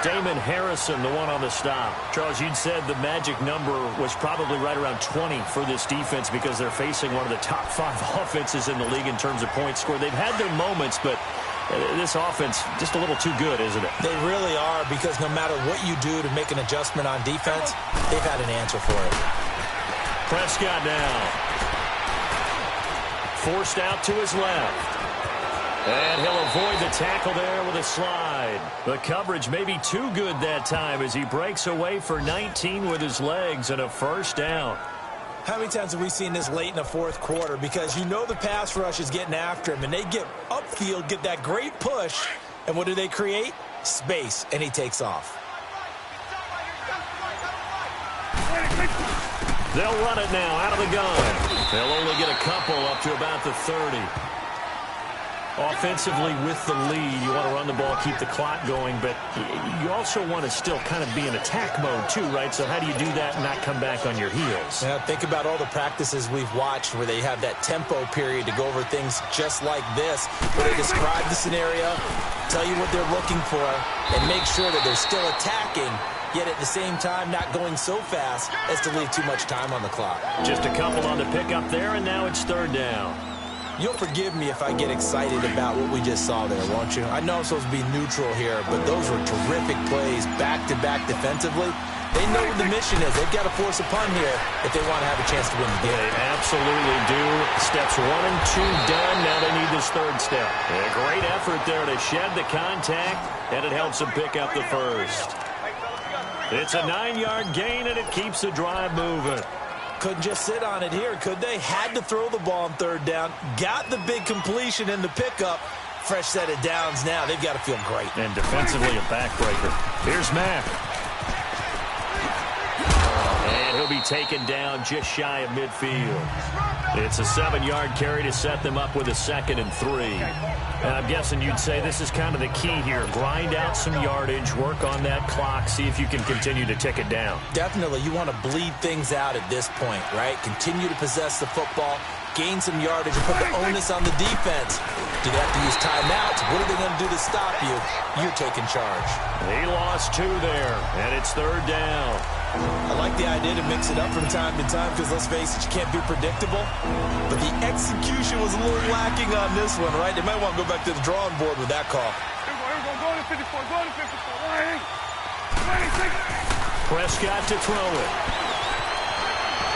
Damon Harrison, the one on the stop. Charles, you'd said the magic number was probably right around 20 for this defense because they're facing one of the top 5 offenses in the league in terms of points scored. They've had their moments, but this offense just a little too good, isn't it? They really are, because no matter what you do to make an adjustment on defense, they've had an answer for it. Prescott now. Forced out to his left. And he'll avoid the tackle there with a slide. The coverage may be too good that time as he breaks away for 19 with his legs and a 1st down. How many times have we seen this late in the 4th quarter? Because you know the pass rush is getting after him, and they get upfield, get that great push, and what do they create? Space, and he takes off. They'll run it now out of the gun. They'll only get a couple up to about the 30. Offensively with the lead, you want to run the ball, keep the clock going, but you also want to still kind of be in attack mode too, right? So how do you do that and not come back on your heels? Yeah, think about all the practices we've watched where they have that tempo period to go over things just like this, where they describe the scenario, tell you what they're looking for, and make sure that they're still attacking, yet at the same time not going so fast as to leave too much time on the clock. Just a couple on the pickup there, and now it's third down. You'll forgive me if I get excited about what we just saw there, won't you? I know I'm supposed to be neutral here, but those were terrific plays back-to-back defensively. They know what the mission is. They've got to force a punt here if they want to have a chance to win the game. They absolutely do. Steps 1 and 2 done. Now they need this third step. A great effort there to shed the contact, and it helps them pick up the first. It's a 9-yard gain, and it keeps the drive moving. Couldn't just sit on it here, could they? Had to throw the ball on third down. Got the big completion in the pickup. Fresh set of downs now. They've got to feel great. And defensively a backbreaker. Here's Mack. And he'll be taken down just shy of midfield. It's a 7-yard carry to set them up with a 2nd and 3. And I'm guessing you'd say this is kind of the key here. Grind out some yardage, work on that clock, see if you can continue to tick it down. Definitely. You want to bleed things out at this point, right? Continue to possess the football, gain some yardage, and put the onus on the defense. Do they have to use timeouts? What are they going to do to stop you? You're taking charge. He lost 2 there, and it's third down. I like the idea to mix it up from time to time because, let's face it, you can't be predictable. But the execution was a little lacking on this one, right? They might want to go back to the drawing board with that call. Here we go. Go to 54. Go to 54. Prescott to throw it.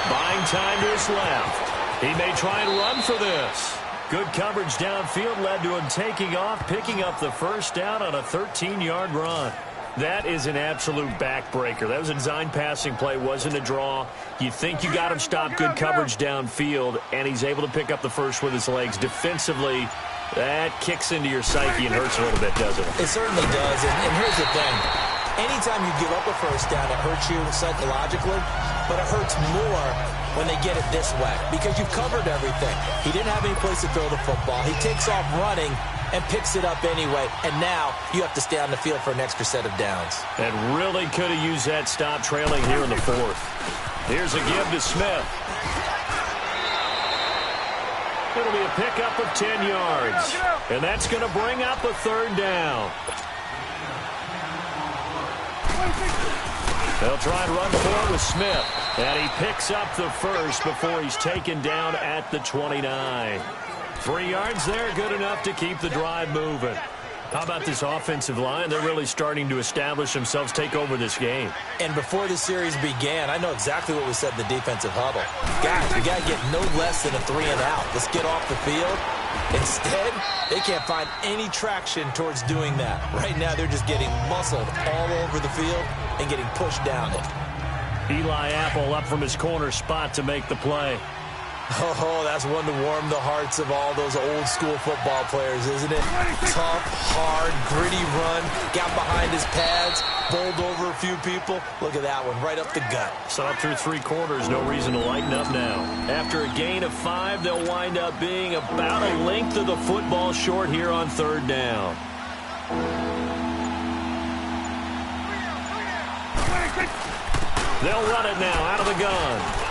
Buying time to his left. He may try and run for this. Good coverage downfield led to him taking off, picking up the first down on a 13-yard run. That is an absolute backbreaker. That was a design passing play, wasn't a draw. You think you got him stopped, good coverage downfield, and he's able to pick up the first with his legs. Defensively, that kicks into your psyche and hurts a little bit, doesn't it? It certainly does, and here's the thing. Anytime you give up a first down, it hurts you psychologically, but it hurts more when they get it this way because you've covered everything. He didn't have any place to throw the football. He takes off running and picks it up anyway, and now you have to stay on the field for an extra set of downs. And really could have used that stop trailing here in the 4th. Here's a give to Smith. It'll be a pickup of 10 yards, and that's going to bring up a third down. They'll try and run forward with Smith, and he picks up the first before he's taken down at the 29. 3 yards there, good enough to keep the drive moving. How about this offensive line? They're really starting to establish themselves, take over this game. And before the series began, I know exactly what we said in the defensive huddle. Guys, we got to get no less than a 3 and out. Let's get off the field. Instead, they can't find any traction towards doing that. Right now, they're just getting muscled all over the field and getting pushed down it. Eli Apple up from his corner spot to make the play. Oh, that's one to warm the hearts of all those old-school football players, isn't it? Tough, hard, gritty run, got behind his pads, bowled over a few people. Look at that one, right up the gut. Saw through 3 quarters, no reason to lighten up now. After a gain of 5, they'll wind up being about a length of the football short here on third down. They'll run it now out of the gun.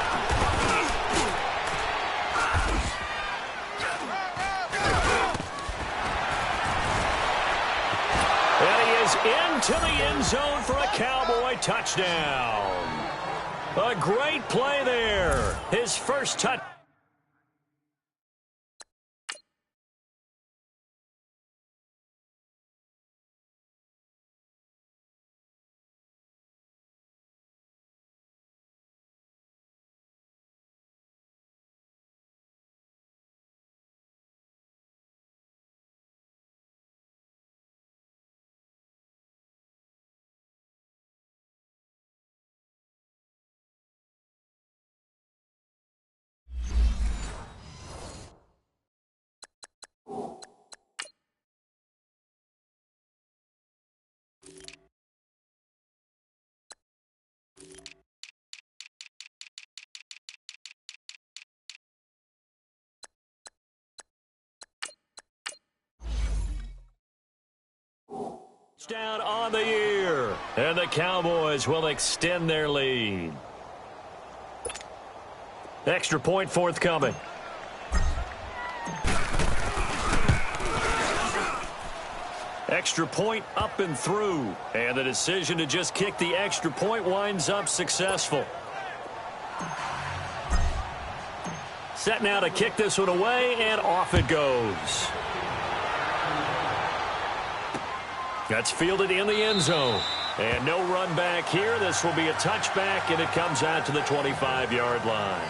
Into the end zone for a Cowboy touchdown. A great play there. His first touch. Down on the year, and the Cowboys will extend their lead. Extra point forthcoming. Extra point up and through, and the decision to just kick the extra point winds up successful. Set now to kick this one away, and off it goes. That's fielded in the end zone. And no run back here. This will be a touchback, and it comes out to the 25-yard line.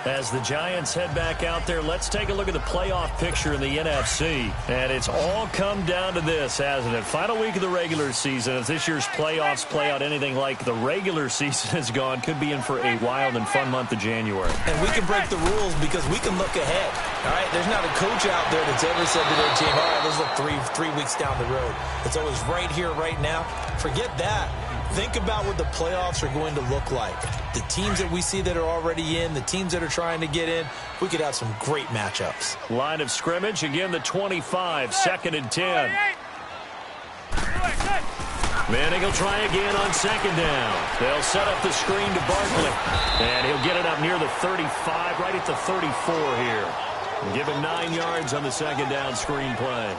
As the Giants head back out there, let's take a look at the playoff picture in the NFC. And it's all come down to this, hasn't it? Final week of the regular season. If this year's playoffs play out anything like the regular season has gone, could be in for a wild and fun month of January. And we can break the rules because we can look ahead. All right, there's not a coach out there that's ever said to their team, all right, let's look three weeks down the road. It's always right here, right now. Forget that. Think about what the playoffs are going to look like. The teams that we see that are already in, the teams that are trying to get in, we could have some great matchups. Line of scrimmage, again the 25, 2nd and 10. Manning will try again on 2nd down. They'll set up the screen to Barkley. And he'll get it up near the 35, right at the 34 here. Give him 9 yards on the 2nd down screen play.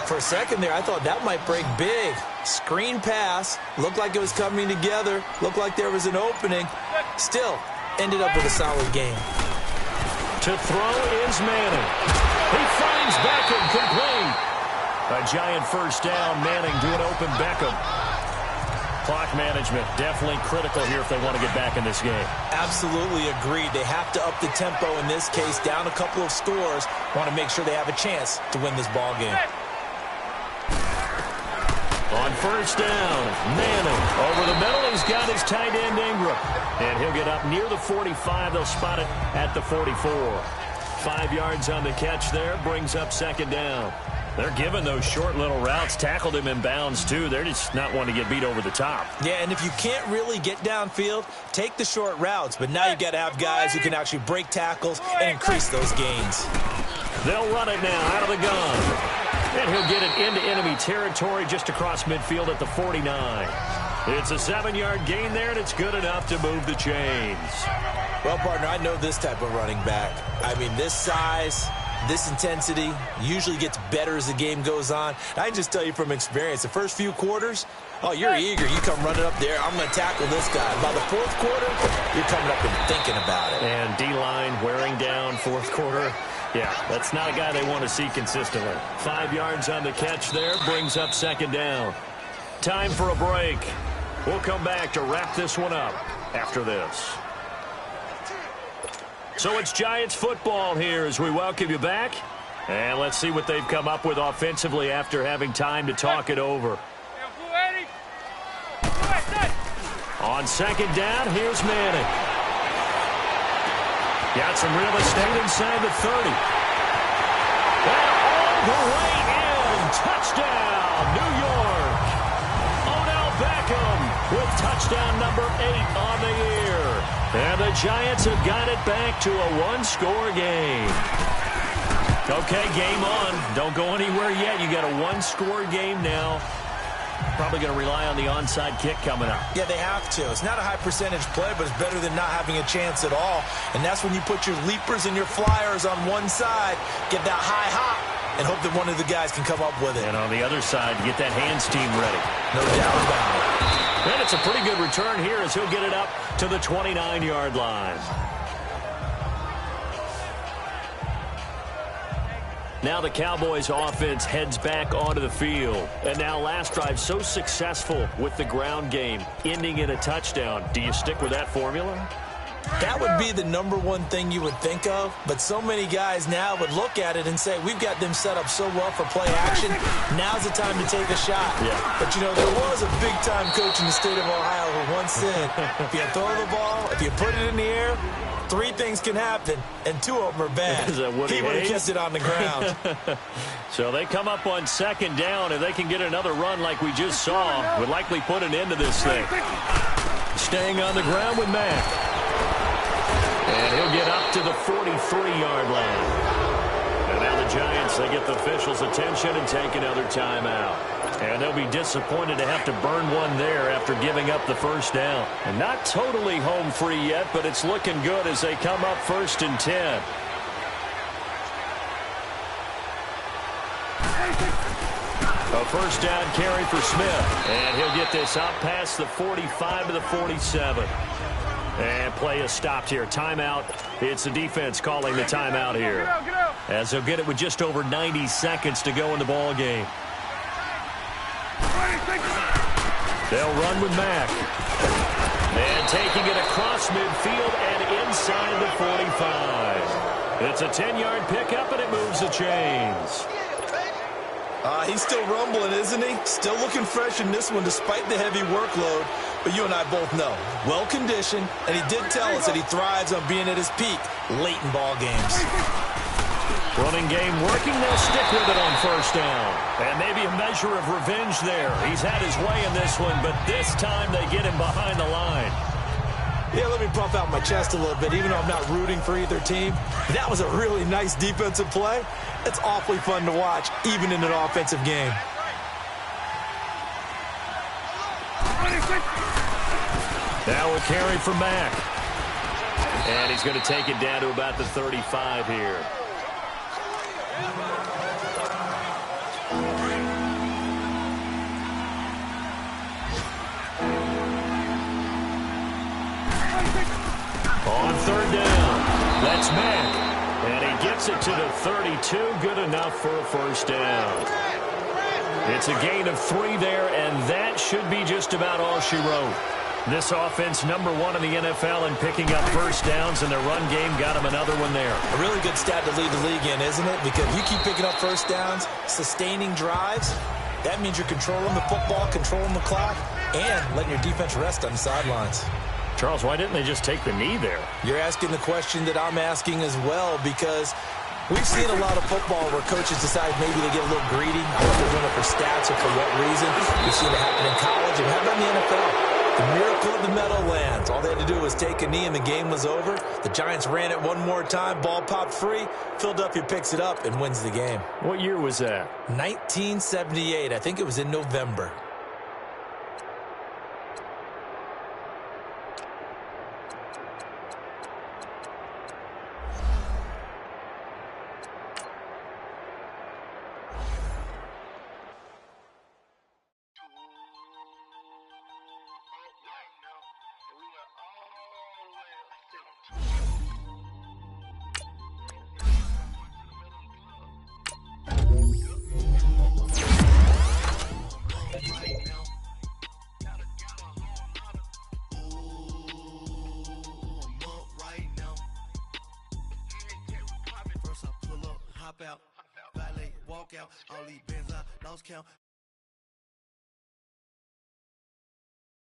For a second there, I thought that might break big. Screen pass. Looked like it was coming together. Looked like there was an opening. Still, ended up with a solid game. To throw is Manning. He finds Beckham complete. A giant first down. Manning to an open Beckham. Clock management definitely critical here if they want to get back in this game. Absolutely agreed. They have to up the tempo in this case. Down a couple of scores. Want to make sure they have a chance to win this ball game. On first down, Manning over the middle. He's got his tight end Ingram. And he'll get up near the 45. They'll spot it at the 44. 5 yards on the catch there. Brings up 2nd down. They're giving those short little routes. Tackled him in bounds, too. They're just not wanting to get beat over the top. Yeah, and if you can't really get downfield, take the short routes. But now you've got to have guys who can actually break tackles and increase those gains. They'll run it now out of the gun. And he'll get it into enemy territory just across midfield at the 49. It's a 7-yard gain there, and it's good enough to move the chains. Well, partner, I know this type of running back. I mean, this size, this intensity usually gets better as the game goes on. I can just tell you from experience, the first few quarters, oh, you're eager. You come running up there. I'm going to tackle this guy. By the 4th quarter, you're coming up and thinking about it. And D-line wearing down 4th quarter. Yeah, that's not a guy they want to see consistently. 5 yards on the catch there. Brings up 2nd down. Time for a break. We'll come back to wrap this one up after this. So it's Giants football here as we welcome you back. And let's see what they've come up with offensively after having time to talk it over. On 2nd down, here's Manning. Got some real estate inside the 30. And all the way in. Touchdown, New York. Odell Beckham with touchdown number 8 on the year. And the Giants have got it back to a 1-score game. Okay, game on. Don't go anywhere yet. You got a 1-score game now. Probably going to rely on the onside kick coming up. Yeah, they have to. It's not a high percentage play, but it's better than not having a chance at all. And that's when you put your leapers and your flyers on one side, get that high hop, and hope that one of the guys can come up with it. And on the other side, get that hands team ready. No doubt about it. And it's a pretty good return here as he'll get it up to the 29-yard line. Now the Cowboys offense heads back onto the field. And now last drive so successful with the ground game, ending in a touchdown. Do you stick with that formula? That would be the #1 thing you would think of, but so many guys now would look at it and say, we've got them set up so well for play action, now's the time to take a shot. Yeah. But, you know, there was a big-time coach in the state of Ohio who once said, if you throw the ball, if you put it in the air, 3 things can happen, and 2 of them are bad. Is that Woody he would have Hayes? kept it on the ground. So they come up on 2nd down, and they can get another run like we just saw. Would likely put an end to this thing. Staying on the ground with Mack. And he'll get up to the 43-yard line. And now the Giants, they get the officials' attention and take another timeout. And they'll be disappointed to have to burn one there after giving up the first down. And not totally home free yet, but it's looking good as they come up 1st and 10. A first down carry for Smith. And he'll get this up past the 45 to the 47. And play is stopped here. Timeout. It's the defense calling the timeout here. Get out. As they'll get it with just over 90 seconds to go in the ball game. They'll run with Mack. And taking it across midfield and inside the 45. It's a 10-yard pickup, and it moves the chains. He's still rumbling, isn't he? Still looking fresh in this one despite the heavy workload. But you and I both know, well-conditioned, and he did tell us that he thrives on being at his peak late in ball games. Running game working. They'll stick with it on first down. And maybe a measure of revenge there. He's had his way in this one, but this time they get him behind the line. Yeah, let me puff out my chest a little bit, even though I'm not rooting for either team. That was a really nice defensive play. It's awfully fun to watch, even in an offensive game. Now a carry for Mack. And he's going to take it down to about the 35 here. On third down, that's Mack. And he gets it to the 32. Good enough for a first down. It's a gain of 3 there, and that should be just about all she wrote. This offense, number 1 in the NFL in picking up first downs, and their run game got him another one there. A really good stat to lead the league in, isn't it? Because you keep picking up first downs, sustaining drives, that means you're controlling the football, controlling the clock, and letting your defense rest on the sidelines. Charles, why didn't they just take the knee there? You're asking the question that I'm asking as well, because we've seen a lot of football where coaches decide maybe they get a little greedy. I don't know if they're doing it for stats or for what reason. We've seen it happen in college, and how about in the NFL? The miracle of the Meadowlands. All they had to do was take a knee, and the game was over. The Giants ran it one more time. Ball popped free. Philadelphia picks it up and wins the game. What year was that? 1978. I think it was in November.